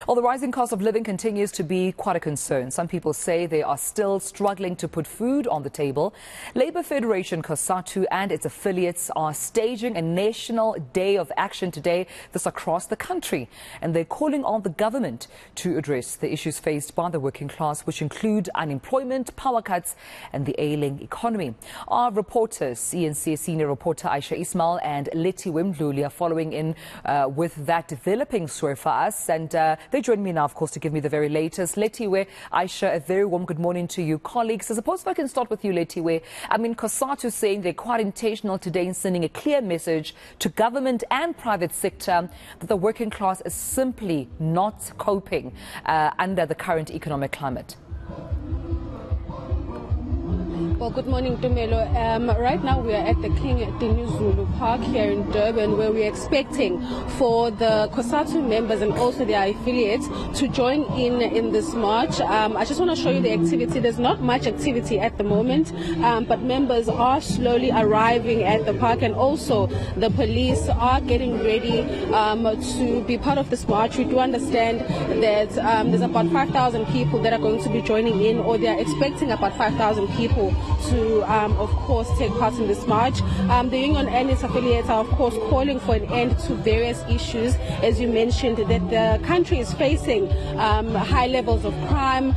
Well, the rising cost of living continues to be quite a concern. Some people say they are still struggling to put food on the table. Labour Federation Cosatu and its affiliates are staging a national day of action today, this across the country. And they're calling on the government to address the issues faced by the working class, which include unemployment, power cuts and the ailing economy. Our reporters, eNCA senior reporter Aisha Ismail and Letty Wimdluli, are following in with that developing story for us. And they join me now, of course, to give me the very latest. Letty, Aisha, a very warm good morning to you, colleagues. I suppose if I can start with you, Letty, Cosatu saying they're quite intentional today in sending a clear message to government and private sector that the working class is simply not coping under the current economic climate. Well, good morning, Tumelo. Right now we are at the King Dinuzulu Park here in Durban, where we're expecting for the Cosatu members and also their affiliates to join in this march. I just want to show you the activity. There's not much activity at the moment, but members are slowly arriving at the park, and also the police are getting ready to be part of this march. We do understand that there's about 5,000 people that are going to be joining in, or they're expecting about 5,000 people to, of course, take part in this march. The union and its affiliates are, of course, calling for an end to various issues. As you mentioned, that the country is facing high levels of crime.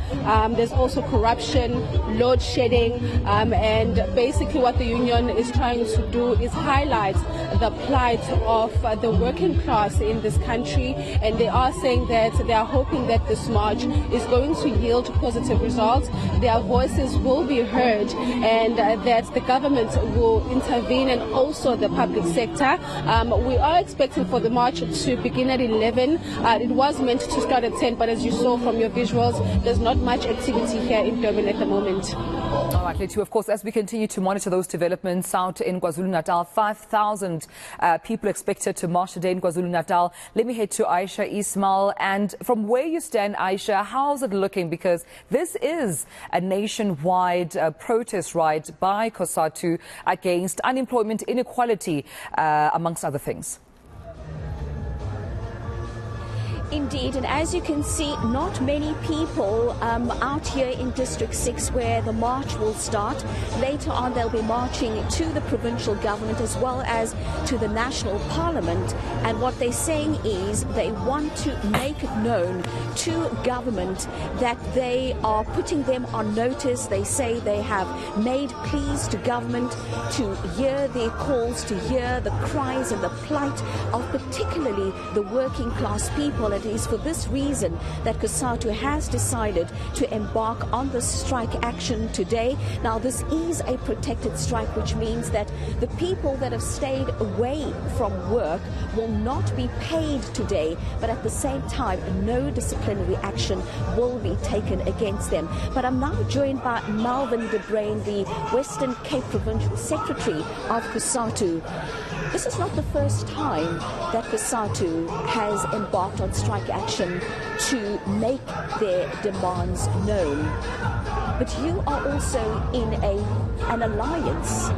There's also corruption, load shedding, and basically what the union is trying to do is highlight the plight of the working class in this country. And they are saying that they are hoping that this march is going to yield positive results. Their voices will be heard, and that the government will intervene, and also the public sector. We are expecting for the march to begin at 11. It was meant to start at 10, but as you saw from your visuals, there's not much activity here in Durban at the moment. All right, Letty, of course, as we continue to monitor those developments out in KwaZulu-Natal, 5,000 people expected to march today in KwaZulu-Natal. Let me head to Aisha Ismail. And from where you stand, Aisha, how's it looking? Because this is a nationwide protest ride by Cosatu against unemployment, inequality, amongst other things. Indeed, and as you can see, not many people out here in District 6 where the march will start. Later on, they'll be marching to the provincial government as well as to the national parliament. And what they're saying is they want to make it known to government that they are putting them on notice. They say they have made pleas to government to hear their calls, to hear the cries and the plight of particularly the working class people. It is for this reason that Cosatu has decided to embark on this strike action today. Now, this is a protected strike, which means that the people that have stayed away from work will not be paid today, but at the same time, no disciplinary action will be taken against them. But I'm now joined by Malvin de Bruyn, the Western Cape Provincial Secretary of Cosatu. This is not the first time that Cosatu has embarked on strike action to make their demands known. But you are also in an alliance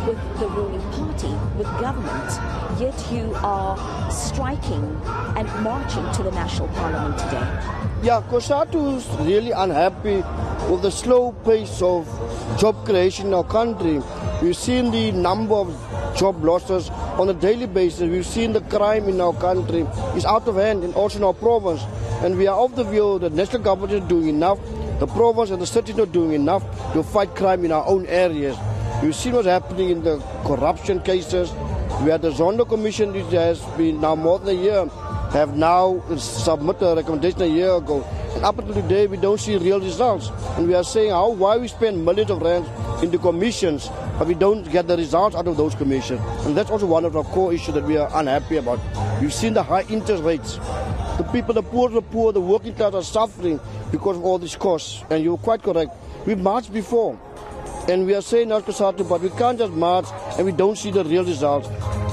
with the ruling party, with government, yet you are striking and marching to the National Parliament today. Yeah, Cosatu is really unhappy with the slow pace of job creation in our country. We've seen the number of job losses on a daily basis. We've seen the crime in our country is out of hand, and also in our province. And we are of the view that the national government is doing enough, the province and the city is not doing enough to fight crime in our own areas. We've seen what's happening in the corruption cases. We had the Zondo Commission, which has been now more than a year, have now submitted a recommendation a year ago. And up until today, we don't see real results. And we are saying, why we spend millions of rands into commissions, but we don't get the results out of those commissions. And that's also one of our core issues that we are unhappy about. We've seen the high interest rates. The people, the poor, the working class are suffering because of all these costs. And you're quite correct. We've marched before. And we are saying now, Cosatu, but we can't just march and we don't see the real results.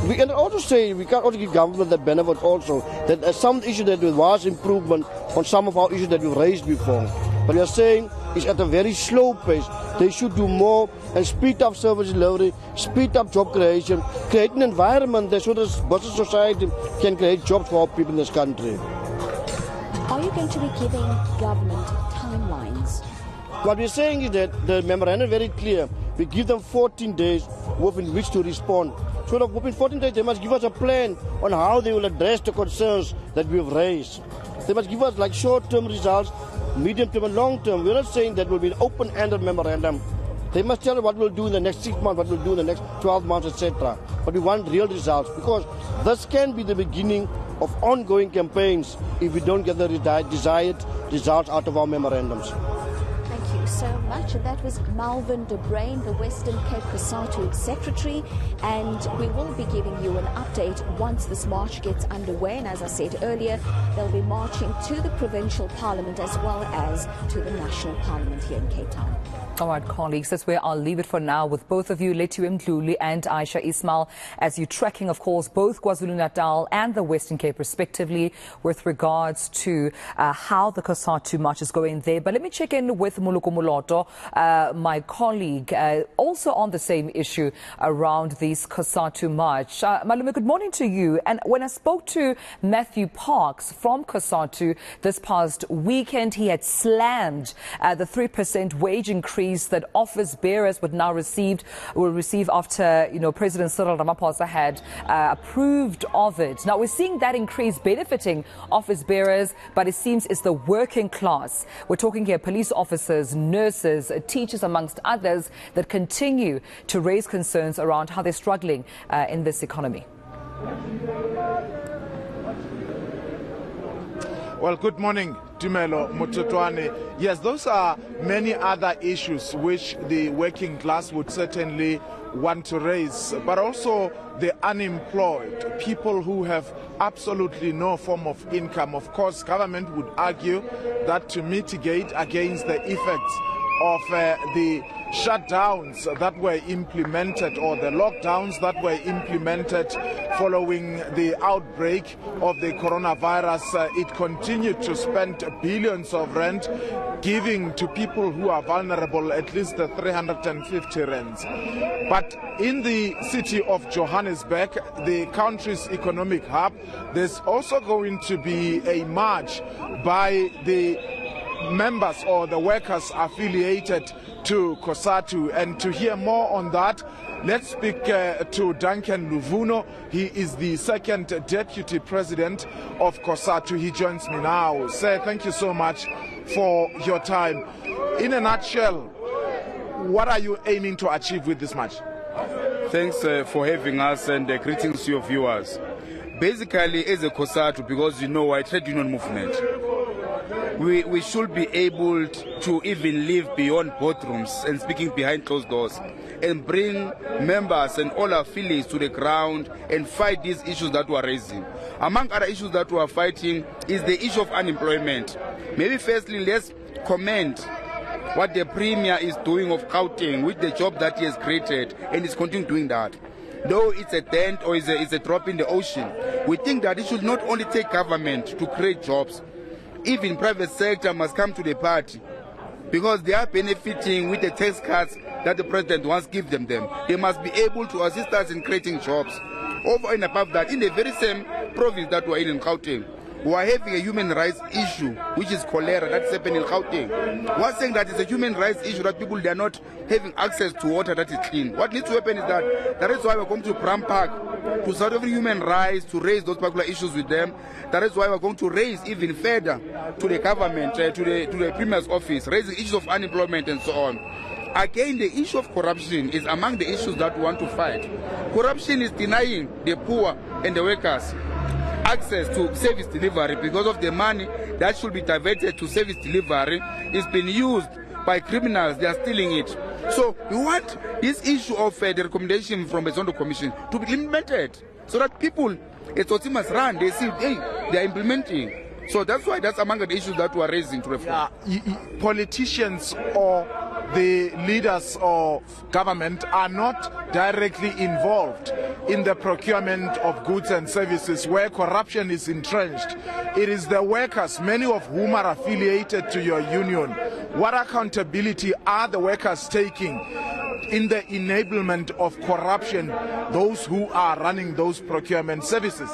We can also say, we can't also give government the benefit also, that some issues that there was improvement on some of our issues that we've raised before. But we are saying it's at a very slow pace. They should do more and speed up service delivery, speed up job creation, create an environment that so that business society can create jobs for our people in this country. Are you going to be giving government timelines? What we're saying is that the memorandum is very clear. We give them 14 days within which to respond. So within 14 days, they must give us a plan on how they will address the concerns that we have raised. They must give us like short-term results, medium-term and long-term. We're not saying that will be an open-ended memorandum. They must tell us what we'll do in the next 6 months, what we'll do in the next 12 months, etc. But we want real results, because this can be the beginning of ongoing campaigns if we don't get the desired results out of our memorandums. Thank you so much. And that was Malvin de Bruyn, the Western Cape Cosatu Secretary. And we will be giving you an update once this march gets underway. And as I said earlier, they'll be marching to the provincial parliament as well as to the national parliament here in Cape Town. All right, colleagues, that's where I'll leave it for now with both of you, Lethu Mdluli and Aisha Ismail, as you're tracking, of course, both KwaZulu-Natal and the Western Cape, respectively, with regards to how the Cosatu march is going there. But let me check in with Muluku Muloto, my colleague, also on the same issue around this Cosatu march. Malume, good morning to you. And when I spoke to Matthew Parks from Cosatu this past weekend, he had slammed the 3% wage increase that office bearers will receive after, President Cyril Ramaphosa had approved of it. Now, we're seeing that increase benefiting office bearers, but it seems it's the working class. We're talking here police officers, nurses, teachers, amongst others, that continue to raise concerns around how they're struggling in this economy. Well, good morning, Tumelo Mututwane. Yes, those are many other issues which the working class would certainly want to raise, but also the unemployed, people who have absolutely no form of income. Of course, government would argue that to mitigate against the effects of the shutdowns that were implemented, or the lockdowns that were implemented following the outbreak of the coronavirus, it continued to spend billions of rand, giving to people who are vulnerable at least the 350 rands. But in the city of Johannesburg, the country's economic hub, there's also going to be a march by the members or the workers affiliated to Cosatu. And to hear more on that, let's speak to Duncan Luvuno. He is the second deputy president of Cosatu. He joins me now. Sir, thank you so much for your time. In a nutshell, what are you aiming to achieve with this march? Thanks for having us, and greetings to your viewers. Basically, as a Cosatu, because our trade union movement, we should be able to even live beyond boardrooms and speaking behind closed doors, and bring members and all affiliates to the ground and fight these issues that we are raising. Among other issues that we are fighting is the issue of unemployment. Maybe firstly, let's comment what the Premier is doing of Gauteng with the job that he has created, and is continuing doing that. Though it's a dent or it's a drop in the ocean, we think that it should not only take government to create jobs, even private sector must come to the party, because they are benefiting with the tax cuts that the president wants to give them. They must be able to assist us in creating jobs. Over and above that, in the very same province that we are in Gauteng, we are having a human rights issue, which is cholera, that's happening in Gauteng. We are saying that it's a human rights issue, that people, they are not having access to water that is clean. What needs to happen is that is why we're going to Bram Park, to start over human rights, to raise those particular issues with them. That is why we're going to raise even further to the government, to the Premier's office, raising issues of unemployment and so on. Again, the issue of corruption is among the issues that we want to fight. Corruption is denying the poor and the workers access to service delivery, because of the money that should be diverted to service delivery is being used by criminals. They are stealing it. So we want this issue of the recommendation from the Zondo Commission to be implemented, so that people, it's must run, they see, hey, they are implementing. So that's why that's among the issues that we are raising to reform. Politicians or the leaders of government are not directly involved in the procurement of goods and services where corruption is entrenched. It is the workers, many of whom are affiliated to your union. What accountability are the workers taking in the enablement of corruption, those who are running those procurement services?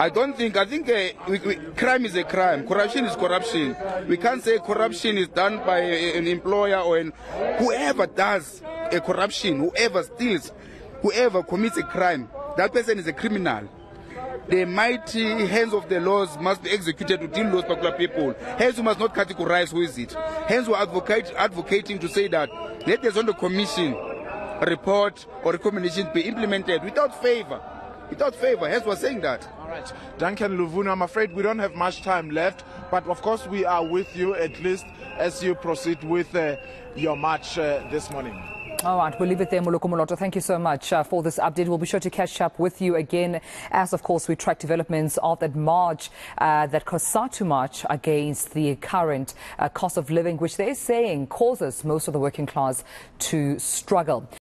I think crime is a crime. Corruption is corruption. We can't say corruption is done by an employer or whoever does a corruption, whoever steals, whoever commits a crime, that person is a criminal. The mighty hands of the laws must be executed to deal with those particular people. Hence, we must not categorize who is it. Hence, we are advocating to say that let the Zondo Commission report or recommendation be implemented without favor. Without favor. Hence, we're saying that. All right. Duncan Luvuna, I'm afraid we don't have much time left, but of course we are with you at least as you proceed with your march this morning. All right, we'll leave it there, Moloko Moloto. Thank you so much for this update. We'll be sure to catch up with you again as, of course, we track developments of that march, that Cosatu march against the current cost of living, which they're saying causes most of the working class to struggle.